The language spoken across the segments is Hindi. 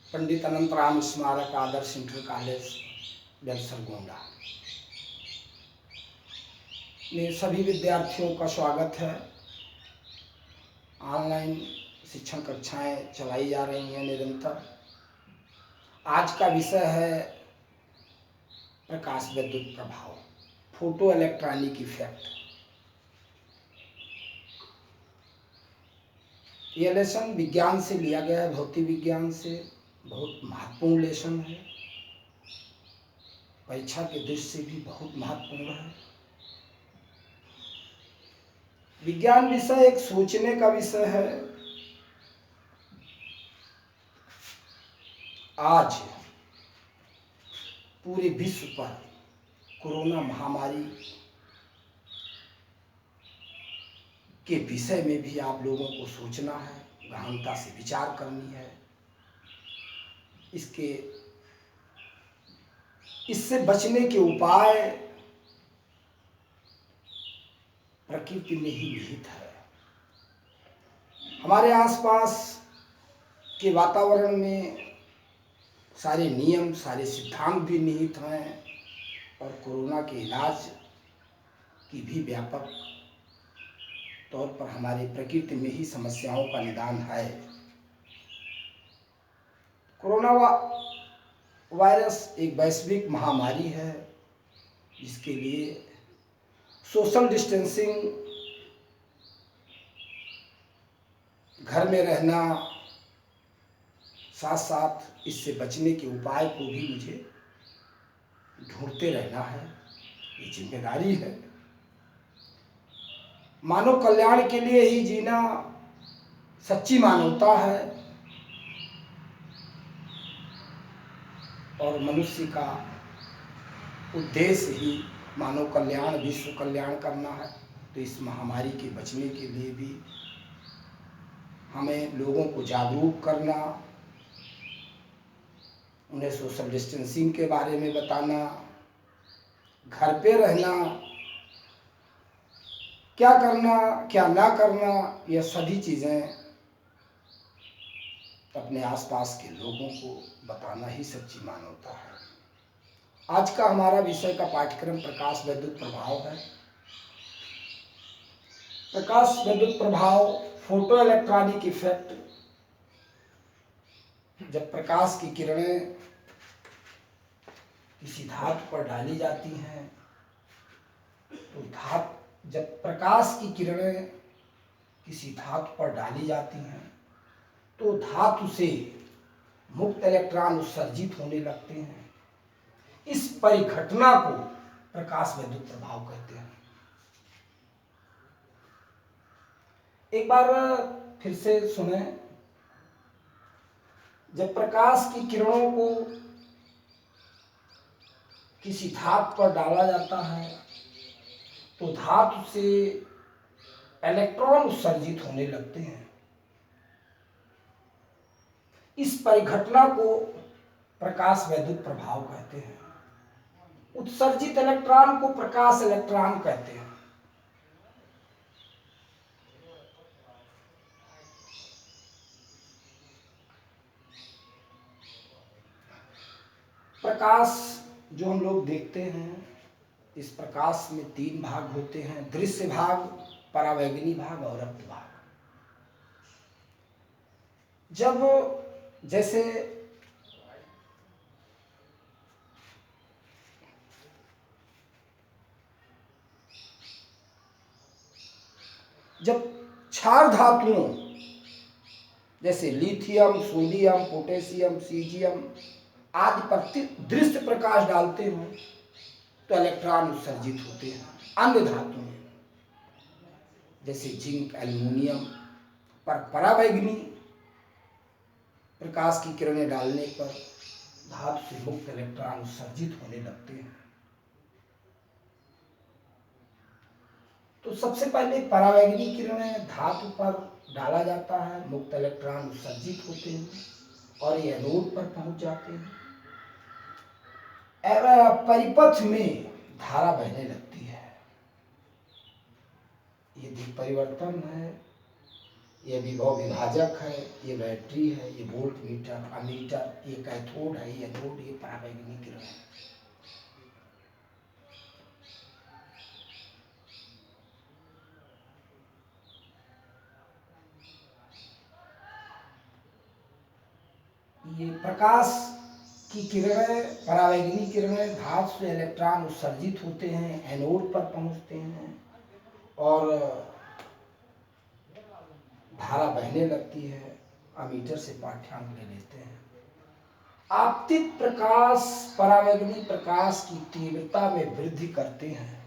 पंडित अनंतराम स्मारक आदर्श इंटर कॉलेज बेलसर गोंडा में सभी विद्यार्थियों का स्वागत है। ऑनलाइन शिक्षण कक्षाएं चलाई जा रही हैं निरंतर। आज का विषय है प्रकाश विद्युत प्रभाव, फोटो इलेक्ट्रॉनिक इफेक्ट। यह लेसन विज्ञान से लिया गया है, भौतिक विज्ञान से। बहुत महत्वपूर्ण लेसन है, परीक्षा के दृष्टि से भी बहुत महत्वपूर्ण है। विज्ञान विषय एक सोचने का विषय है। आज पूरे विश्व पर कोरोना महामारी के विषय में भी आप लोगों को सोचना है, गहनता से विचार करनी है। इससे बचने के उपाय प्रकृति में ही निहित है। हमारे आसपास के वातावरण में सारे नियम, सारे सिद्धांत भी निहित हैं और कोरोना के इलाज की भी व्यापक तौर पर हमारी प्रकृति में ही समस्याओं का निदान है। कोरोना वायरस एक वैश्विक महामारी है, जिसके लिए सोशल डिस्टेंसिंग, घर में रहना, साथ साथ इससे बचने के उपाय को भी मुझे ढूंढते रहना है। ये जिम्मेदारी है। मानव कल्याण के लिए ही जीना सच्ची मानवता है और मनुष्य का उद्देश्य ही मानव कल्याण, विश्व कल्याण करना है। तो इस महामारी के बचने के लिए भी हमें लोगों को जागरूक करना, उन्हें सोशल डिस्टेंसिंग के बारे में बताना, घर पे रहना, क्या करना क्या ना करना, यह सभी चीज़ें अपने आसपास के लोगों को बताना ही सच्ची मानवता है। आज का हमारा विषय का पाठ्यक्रम प्रकाश विद्युत प्रभाव है। प्रकाश विद्युत प्रभाव, फोटो इलेक्ट्रॉनिक इफेक्ट। जब प्रकाश की किरणें किसी धातु पर डाली जाती हैं तो जब प्रकाश की किरणें किसी धातु पर डाली जाती हैं तो धातु से मुक्त इलेक्ट्रॉन उत्सर्जित होने लगते हैं। इस परिघटना को प्रकाश विद्युत प्रभाव कहते हैं। एक बार फिर से सुने। जब प्रकाश की किरणों को किसी धातु पर डाला जाता है तो धातु से इलेक्ट्रॉन उत्सर्जित होने लगते हैं। इस परिघटना को प्रकाश विद्युत प्रभाव कहते हैं। उत्सर्जित इलेक्ट्रॉन को प्रकाश इलेक्ट्रॉन कहते हैं। प्रकाश जो हम लोग देखते हैं, इस प्रकाश में 3 भाग होते हैं: दृश्य भाग, परावैंगनी भाग और रक्त भाग। जब क्षार धातुओं जैसे लिथियम, सोडियम, पोटेशियम, सीजियम आदि पर दृश्य प्रकाश डालते हैं तो इलेक्ट्रॉन उत्सर्जित होते हैं। अन्य धातुओं जैसे जिंक, एल्युमिनियम पर परावैंगनी प्रकाश की किरणें डालने पर धातु से मुक्त इलेक्ट्रॉन उत्सर्जित होने लगते हैं। तो सबसे पहले परावैंगनी किरणें धातु पर डाला जाता है, मुक्त इलेक्ट्रॉन उत्सर्जित होते हैं और ये एनोड पर पहुंच जाते हैं। परिपथ में धारा बहने लगती है। ये दिक् परिवर्तन है, ये विभव विभाजक है, ये बैटरी है, ये वोल्ट मीटर, अमीटर, ये कैथोड है, ये एनोड, ये पराबैंगनी किरण है। ये प्रकाश की किरणें, परावैंगनी किरणें धातु से इलेक्ट्रॉन उत्सर्जित होते हैं, एनोड पर पहुंचते हैं और धारा बहने लगती है। अमीटर से पाठ्यांक ले लेते हैं। आपतित प्रकाश परावैंगनी प्रकाश की तीव्रता में वृद्धि करते हैं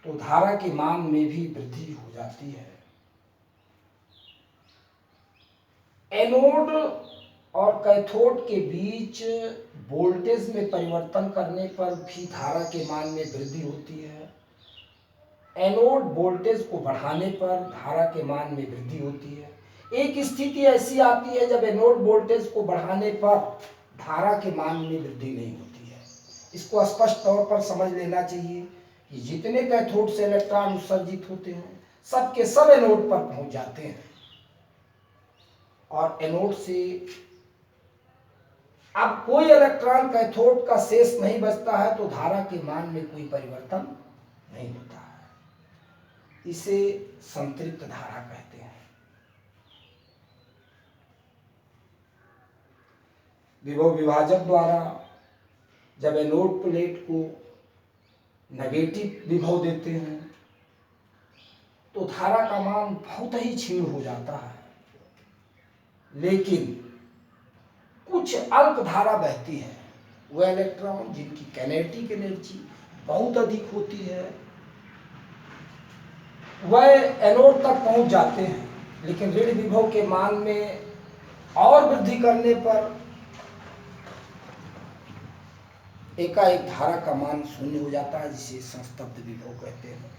तो धारा के मान में भी वृद्धि हो जाती है। एनोड और कैथोड के बीच वोल्टेज में परिवर्तन करने पर भी धारा के मान में वृद्धि होती है। एनोड वोल्टेज को बढ़ाने पर धारा के मान में वृद्धि होती है। एक स्थिति ऐसी आती है जब एनोड वोल्टेज को बढ़ाने पर धारा के मान में वृद्धि नहीं होती है। इसको स्पष्ट तौर पर समझ लेना चाहिए कि जितने कैथोड से इलेक्ट्रॉन उत्सर्जित होते हैं सब के सब एनोड पर पहुंच जाते हैं और एनोड से अब कोई इलेक्ट्रॉन कैथोड का शेष नहीं बचता है तो धारा के मान में कोई परिवर्तन नहीं होता है। इसे संतृप्त धारा कहते हैं। विभव विभाजक द्वारा जब एनोड प्लेट को नेगेटिव विभव देते हैं तो धारा का मान बहुत ही क्षीण हो जाता है, लेकिन कुछ अल्प धारा बहती है। वह इलेक्ट्रॉन जिनकी काइनेटिक एनर्जी बहुत अधिक होती है वह एनोड तक पहुंच जाते हैं, लेकिन ऋण विभव के मान में और वृद्धि करने पर एकाएक धारा का मान शून्य हो जाता है, जिसे संस्तब्ध विभव कहते हैं।